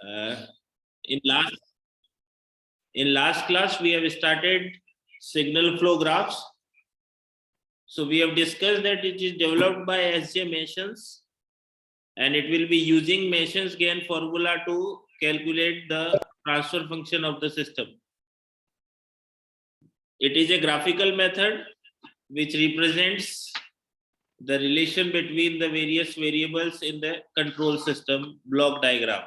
Uh, in last class, we have started signal flow graphs. So we have discussed that it is developed by SJ Masons, and it will be using Mason's gain formula to calculate the transfer function of the system. It is a graphical method which represents the relation between the various variables in the control system block diagram.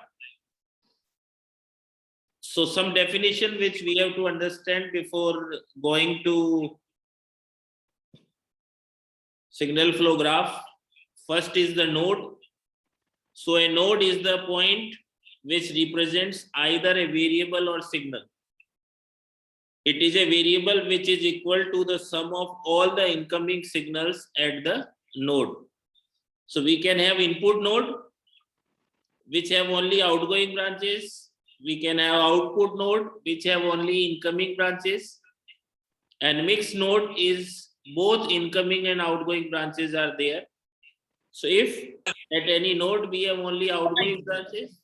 So some definition which we have to understand before going to signal flow graph. First is the node. So a node is the point which represents either a variable or signal. It is a variable which is equal to the sum of all the incoming signals at the node. So we can have input node which have only outgoing branches. We can have output node which have only incoming branches, and mixed node is both incoming and outgoing branches are there. So if at any node we have only outgoing branches,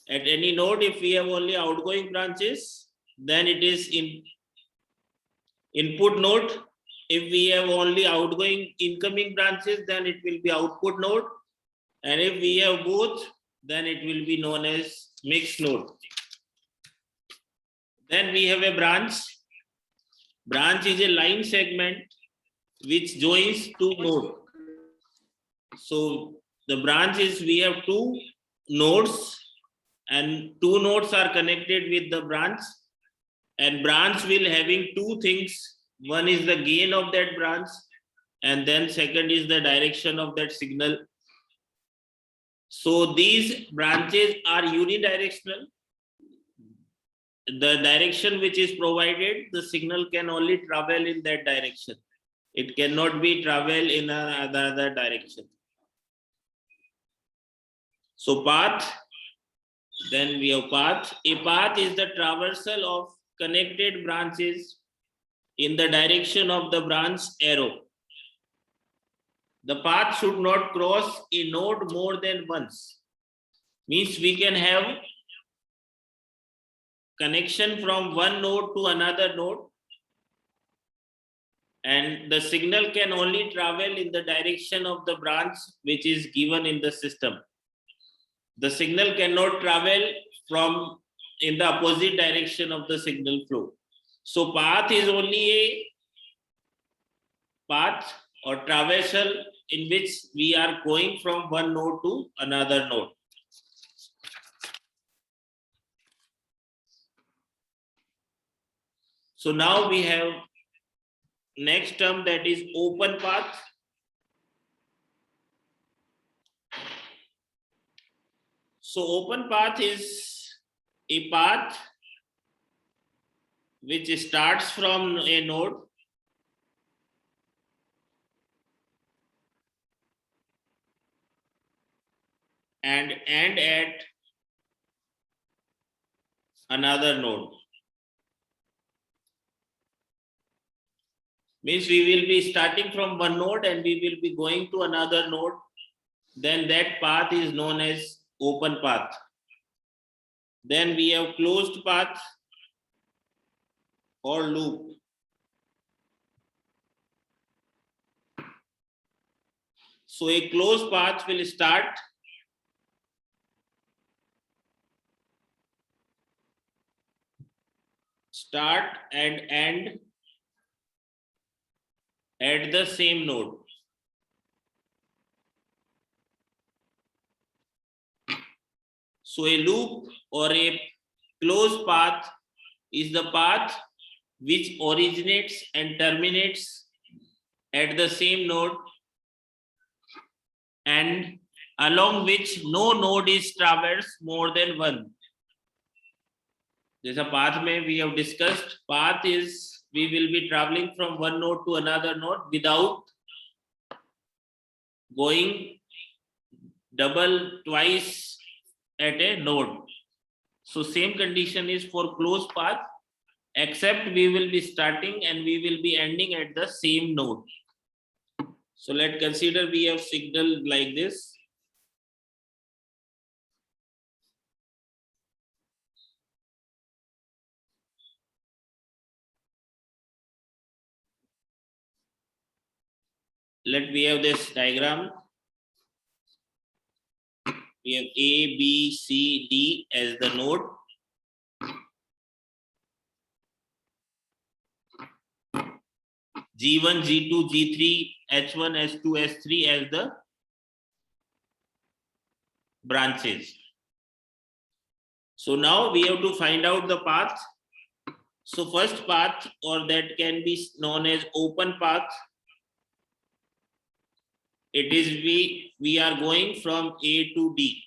at any node if we have only outgoing branches, then it is input node. If we have only outgoing incoming branches, then it will be output node, and if we have both, then it will be known as mixed node. Then we have a branch. Branch is a line segment which joins two nodes. So the branch is, we have two nodes and two nodes are connected with the branch, and branch will having two things. One is the gain of that branch, and then second is the direction of that signal. So these branches are unidirectional. The direction which is provided, the signal can only travel in that direction. It cannot be travel in another direction. So path, then we have path. A path is the traversal of connected branches in the direction of the branch arrow. The path should not cross a node more than once. Means we can have connection from one node to another node, and the signal can only travel in the direction of the branch which is given in the system. The signal cannot travel from in the opposite direction of the signal flow. So path is only a path or traversal in which we are going from one node to another node. So now we have next term, that is open path. So open path is a path which starts from a node and end at another node. Means we will be starting from one node and we will be going to another node. Then that path is known as open path. Then we have closed path or loop. So a closed path will start and end at the same node. So a loop or a closed path is the path which originates and terminates at the same node, and along which no node is traversed more than one. There's a path may we have discussed. Path is we will be traveling from one node to another node without going twice at a node. So same condition is for closed path, except we will be starting and we will be ending at the same node. So let's consider we have signal like this. We have this diagram. We have A, B, C, D as the node. G1, G2, G3, H1, H2, H3 as the branches. So now we have to find out the path. So first path, or that can be known as open path. It is we are going from A to D.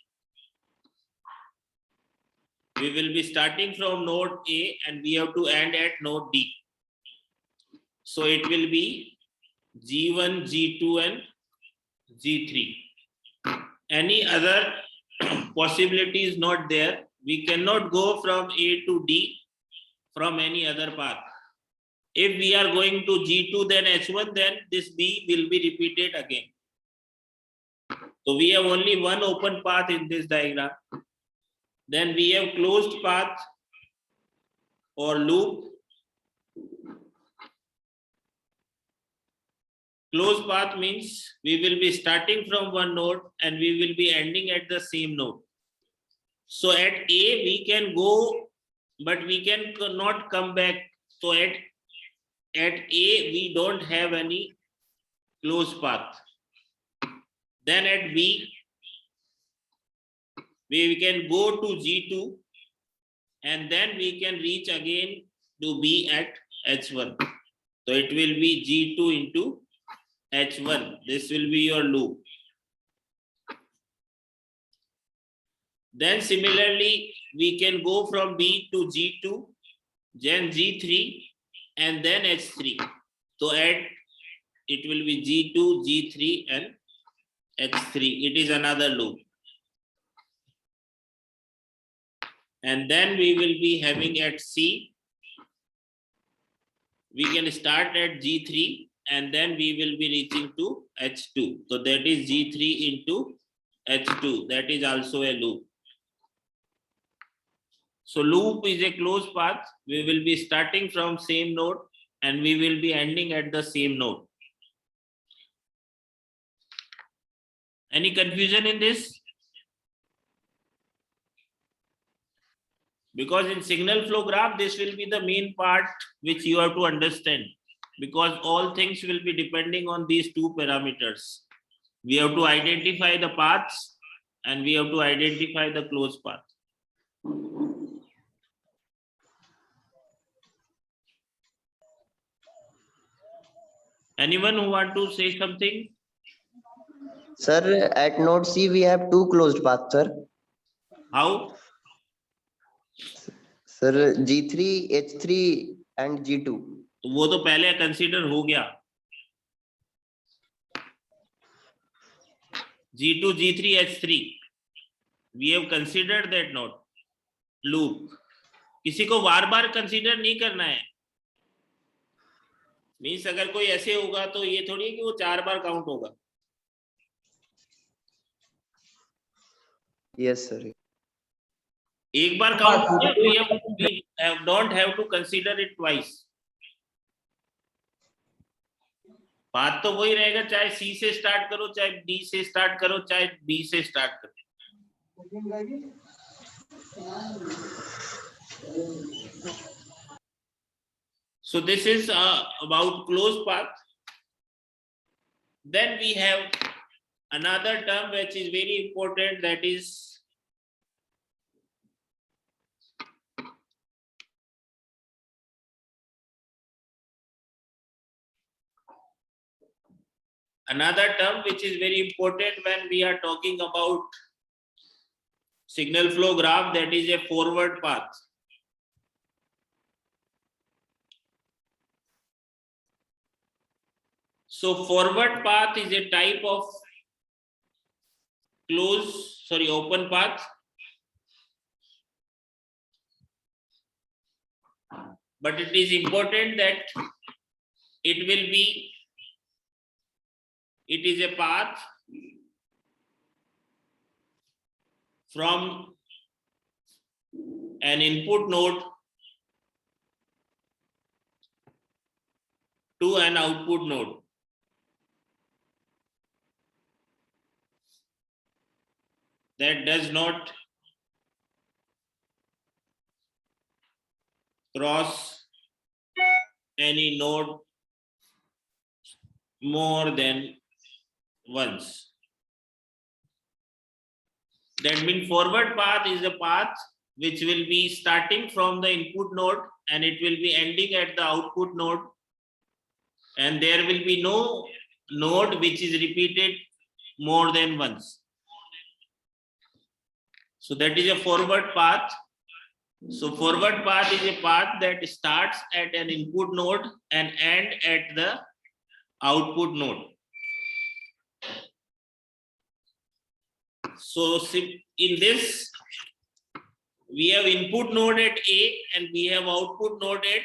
We will be starting from node A and we have to end at node D. So it will be G1, G2 and G3. Any other possibility is not there. We cannot go from A to D from any other path. If we are going to G2 then H1, then this B will be repeated again. So we have only one open path in this diagram. Then we have closed path or loop. Closed path means we will be starting from one node and we will be ending at the same node. So at A we can go, but we can not come back. So at A we don't have any closed path. Then at B we can go to G2 and then we can reach again to B at H1. So it will be G2 into H1. This will be your loop. Then similarly, we can go from B to G2, then G3, and then H3. So it will be G2, G3, and H3. It is another loop. And then we will be having at C. We can start at G3 and then we will be reaching to H2. So that is G3 into H2. That is also a loop. So loop is a closed path. We will be starting from same node and we will be ending at the same node. Any confusion in this? Because in signal flow graph, this will be the main part which you have to understand, because all things will be depending on these two parameters. We have to identify the paths and we have to identify the closed path. Anyone who want to say something? Sir, at node C we have two closed paths, sir. How? Sir, G3, H3 and G2. तो वो तो पहले consider हो गया. G2, G3, H3. We have considered that node loop. किसी को बार बार consider नहीं करना है. मीन्स अगर कोई ऐसे होगा तो ये थोड़ी है कि वो 4 बार काउंट होगा. Yes, sir. एक बार count we don't have to consider it twice. बात तो वही रहेगा, चाहे C से स्टार्ट करो, चाहे D से स्टार्ट करो, चाहे B से स्टार्ट करो. So this is about closed path. Then we have another term which is very important, that is another term which is very important when we are talking about signal flow graph, that is a forward path. So forward path is a type of open path. But it is important that it will be it is a path from an input node to an output node. That does not cross any node more than once. That means forward path is a path which will be starting from the input node and it will be ending at the output node, and there will be no node which is repeated more than once. So that is a forward path. So forward path is a path that starts at an input node and end at the output node. So in this, we have input node at A and we have output node at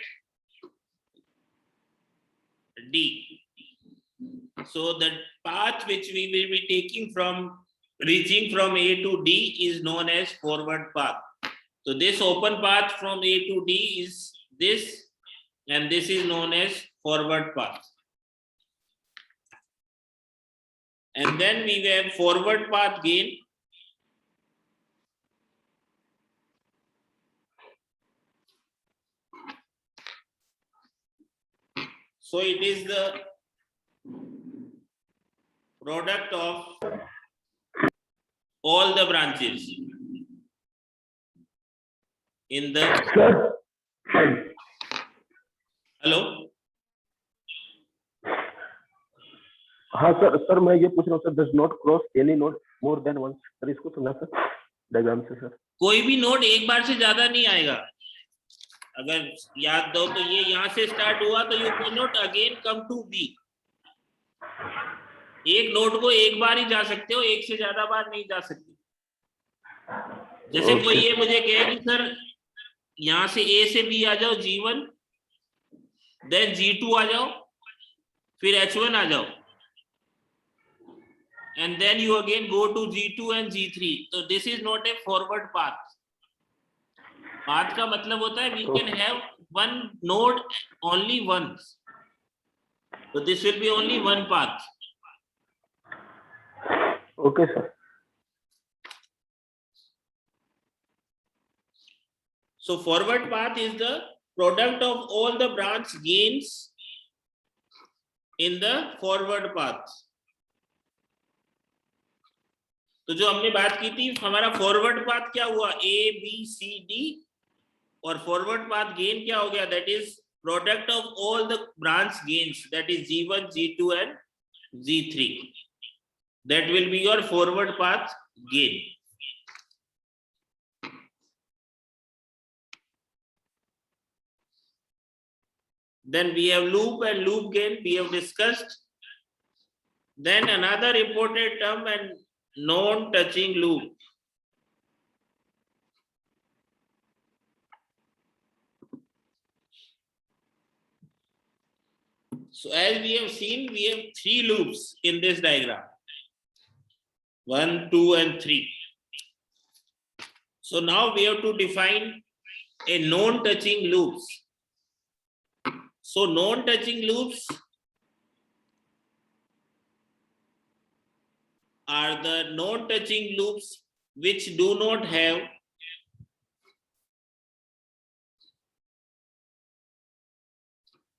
D. So the path which we will be taking from reaching from A to D is known as forward path. So this open path from A to D is this, and this is known as forward path. And then we have forward path gain. So it is the product of all the branches in the hello. हाँ sir मैं ये पूछ रहा हूँ sir, does not cross any node more than once. Sir इसको समझा sir diagram से sir. कोई भी नोड एक बार से ज्यादा नहीं आएगा. अगर याद दो तो ये यहाँ से स्टार्ट हुआ तो you can not again come to B. एक नोड को एक बार ही जा सकते हो, एक से ज्यादा बार नहीं जा सकते. जैसे कोई ये मुझे कहे कि सर यहाँ से ए से बी आ जाओ G1, देन G2 आ जाओ, फिर H1 आ जाओ, and then you again go to G2 and G3. So this is not a forward path. Path का मतलब होता है we can have one node only once. So this will be only one path. Okay sir. So forward path is the product of all the branch gains in the forward path. तो जो हमने बात की थी, हमारा forward path क्या हुआ, A B C D, और फॉरवर्ड पाथ गेन क्या हो गया, that is product of all the branch gains, that is G1, G2 and G3. That will be your forward path gain. Then we have loop and loop gain we have discussed. Then another important term and non-touching loop. So as we have seen, we have three loops in this diagram. 1, 2 and 3. So now we have to define a non-touching loops. So non-touching loops are the non-touching loops which do not have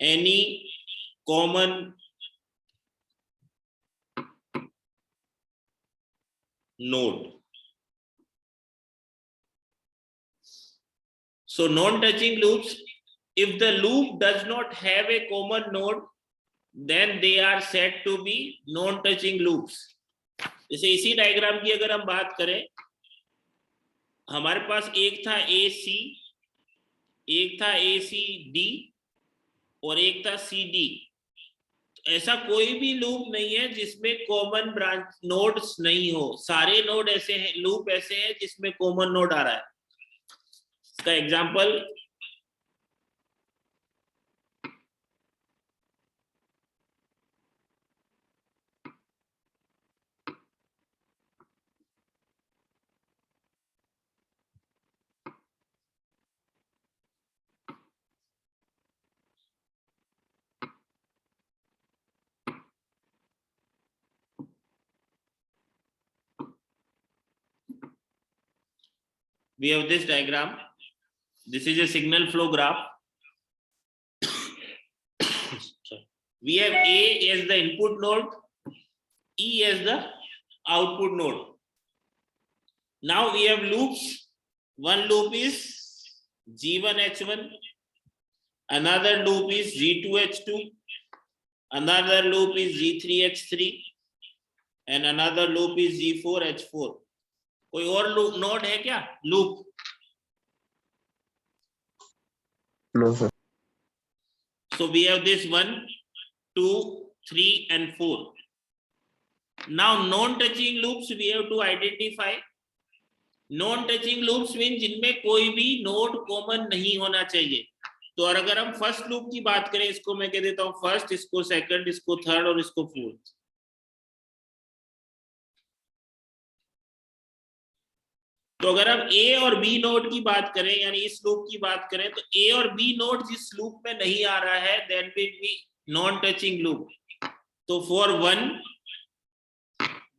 any common node. So non-touching loops, if the loop does not have a common node, then they are said to be non-touching loops. जैसे इसी diagram की अगर हम बात करें, हमारे पास एक था AC, एक था ACD और एक था CD. ऐसा कोई भी लूप नहीं है जिसमें कॉमन ब्रांच नोड्स नहीं हो. सारे नोड ऐसे हैं, लूप ऐसे हैं जिसमें कॉमन नोड आ रहा है. इसका example we have this diagram. This is a signal flow graph. We have A as the input node, E as the output node. Now we have loops. One loop is G1H1, another loop is G2H2, another loop is G3H3, and another loop is G4H4. कोई और loop node है क्या? Loop? No, sir. So we have this 1, 2, 3, and 4. Now non-touching loops we have to identify. Non-touching loops means जिनमें कोई भी node common नहीं होना चाहिए. तो और अगर हम फर्स्ट लूप की बात करें, इसको मैं कह देता हूं फर्स्ट, इसको सेकंड, इसको थर्ड और इसको फोर्थ. तो अगर हम ए और बी नोड की बात करें, यानी इस लूप की बात करें, तो ए और बी नोड जिस लूप में नहीं आ रहा है, that will be non touching loop. तो for 1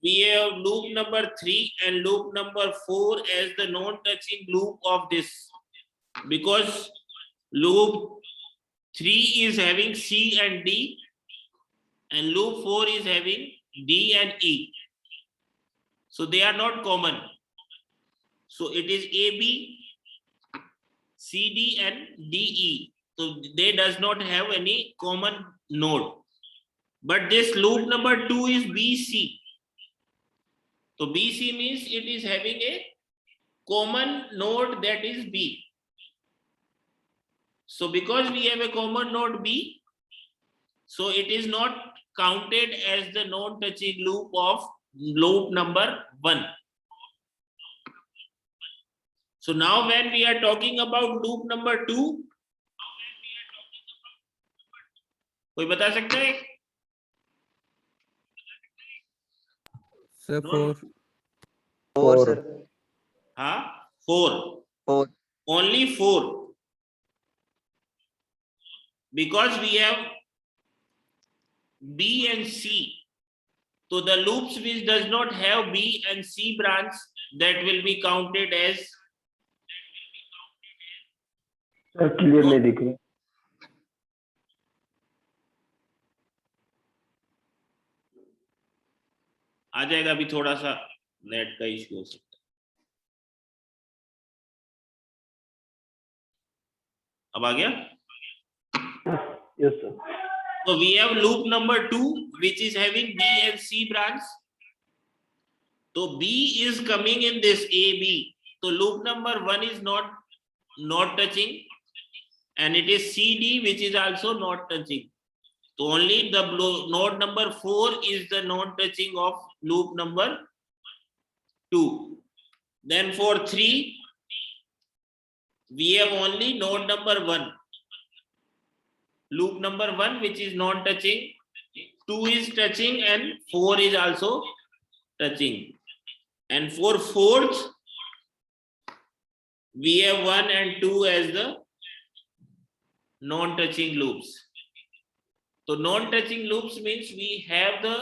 we have loop number 3 and loop number 4 as the non-touching loop of this, because loop 3 is having C and D and loop 4 is having D and E, so they are not common. So it is AB, CD and DE, so they does not have any common node. But this loop number 2 is BC. So BC means it is having a common node, that is B. So because we have a common node B, so it is not counted as the non-touching loop of loop number 1. So now when we are talking about loop number 2, कोई बता सकता है? Sir, 4. 4, sir. हाँ, 4. 4. Only 4. Because we have B and C. So the loops which does not have B and C branch, that will be counted as. Sir clear नहीं दिख रही. आ जाएगा, अभी थोड़ा सा नेट का इश्यू हो सकता है. अब आ गया? Yes sir. So we have loop number 2 which is having B and C branch. So B is coming in this AB. So loop number 1 is not touching, and it is CD which is also not touching. So only the node number 4 is the non-touching of loop number 2. Then for 3, we have only node number 1. Loop number 1 which is non-touching, 2 is touching and 4 is also touching. And for 4th, we have 1 and 2 as the non-touching loops. So non-touching loops means we have the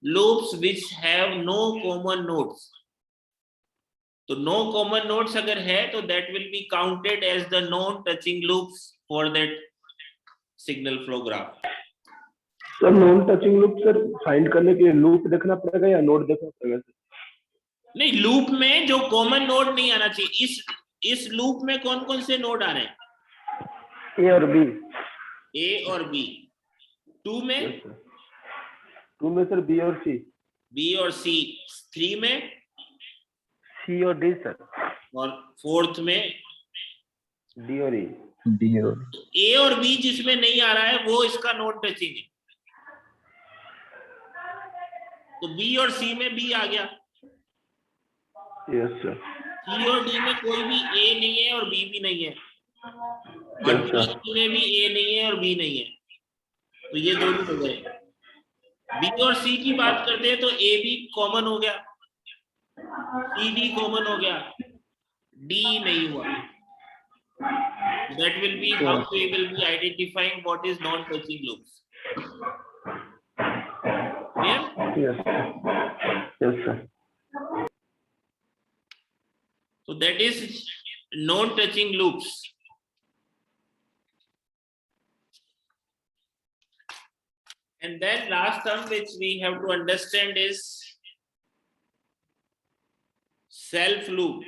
loops which have no common nodes. So no common nodes अगर है तो that will be counted as the non-touching loops for that signal flow graph. Sir non touching loop sir find करने के लिए loop देखना पड़ेगा या node देखना पड़ेगा सर? नहीं, लूप में जो कॉमन नोड नहीं आना चाहिए. इस लूप में कौन कौन से नोड आ रहे हैं? ए और बी. ए और बी. 2 में? 2 में सर बी और सी. बी और सी. 3 में? सी और डी सर. और 4th में? डी और ई. ए और बी जिसमें नहीं आ रहा है वो इसका नोड टचिंग है. तो बी और सी में बी आ गया. Yes sir. सी और डी में कोई भी ए नहीं है और बी भी नहीं है, और डी में भी ए नहीं है और बी नहीं है, तो ये दोनों हो गए. बी और सी की बात करते हैं तो ए बी कॉमन हो गया, सी डी कॉमन हो गया, डी नहीं हुआ. That will be how we will be identifying what is non-touching loops. Yeah? Yes. Yes, sir. So that is non-touching loops. And then last term which we have to understand is self loop.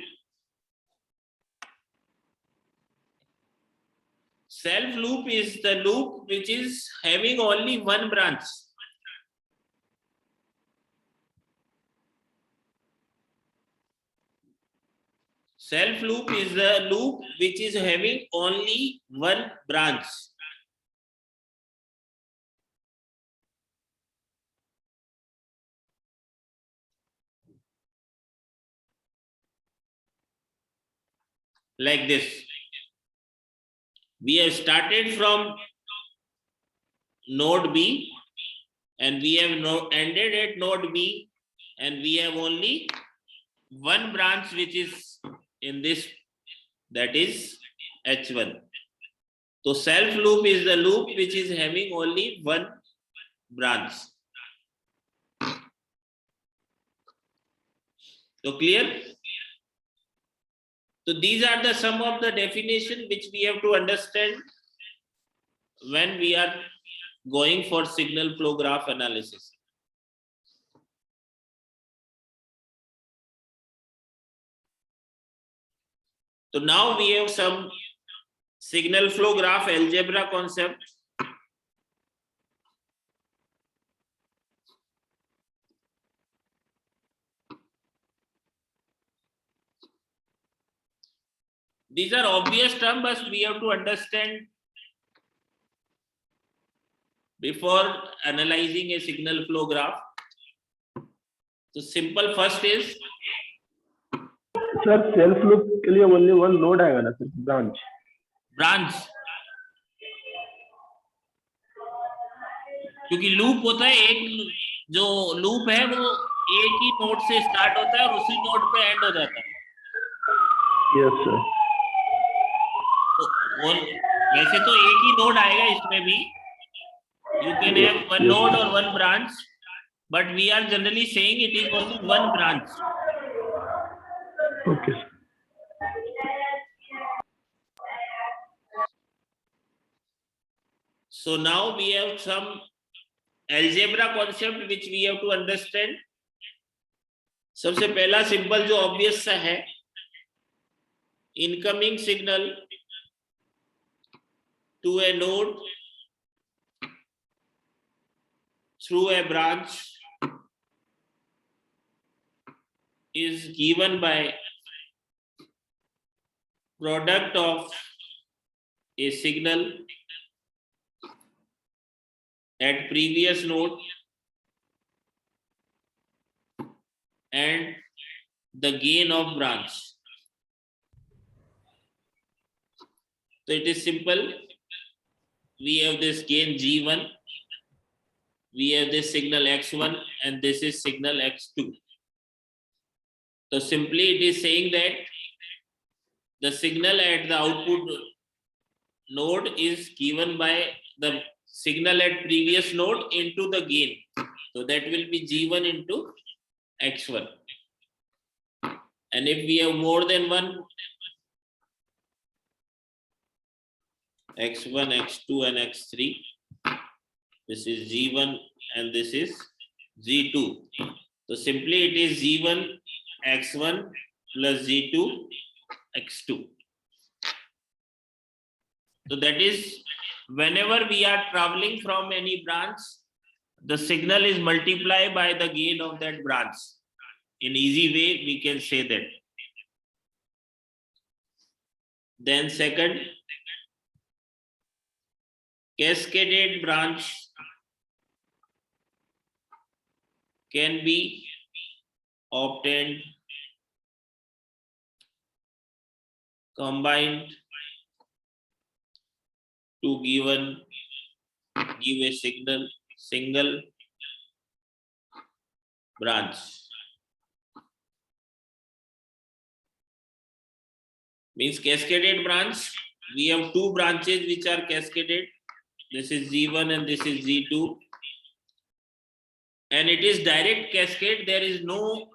Self loop is the loop which is having only one branch. Self loop is the loop which is having only one branch. Like this. We have started from node B and we have ended at node B, and we have only one branch which is in this, that is H1. So self loop is the loop which is having only one branch. So clear? So these are the some of the definition which we have to understand when we are going for signal flow graph analysis. So now we have some signal flow graph algebra concept. These are obvious terms, but we have to understand before analyzing a signal flow graph. So simple first is sir self loop के लिए only one node आएगा ना sir, branch. Branch, क्योंकि loop होता है एक, जो loop है वो एक ही नोड से स्टार्ट होता है और उसी नोड पे एंड हो जाता है. Yes sir. तो वैसे तो एक ही नोड आएगा इसमें भी, you can have one node और one branch, but we are generally saying it is only one branch. Okay. So now we have some algebra concept which we have to understand. सबसे पहला simple जो obvious सा है, incoming signal to a node through a branch is given by product of a signal at previous node and the gain of branch. So it is simple. We have this gain G1, we have this signal X1, and this is signal X2. So simply it is saying that the signal at the output node is given by the signal at previous node into the gain. So that will be G1 into X1. And if we have more than one, X1, X2 and X3, this is G1 and this is G2. So simply it is G1 X1 plus G2 X2. So that is whenever we are traveling from any branch, the signal is multiplied by the gain of that branch. In easy way, we can say that. Then second, cascaded branch can be obtained combined to give a signal single branch. Means cascaded branch, we have two branches which are cascaded. This is G1 and this is G2. And it is direct cascade. There is no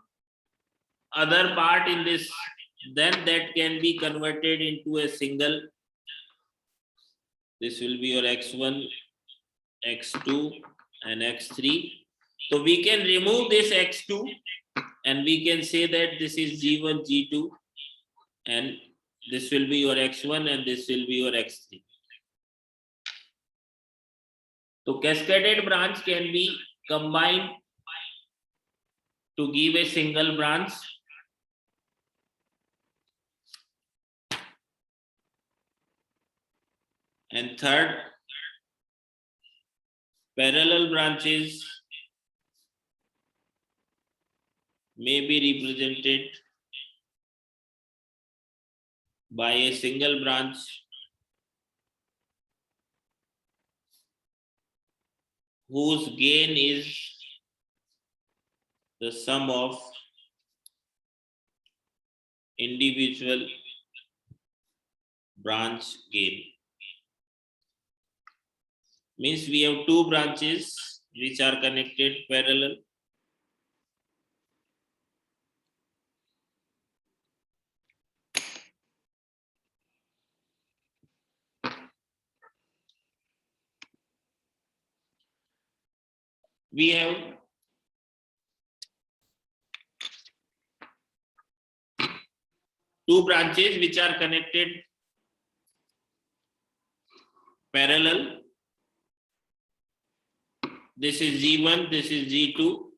other part in this then that can be converted into a single. This will be your x1, x2 and x3. So we can remove this x2 and we can say that this is G1, G2, and this will be your x1 and this will be your x3. So cascaded branch can be combined to give a single branch. And third, parallel branches may be represented by a single branch whose gain is the sum of individual branch gain. Means we have two branches which are connected parallel. We have two branches which are connected parallel. This is G1, this is G2.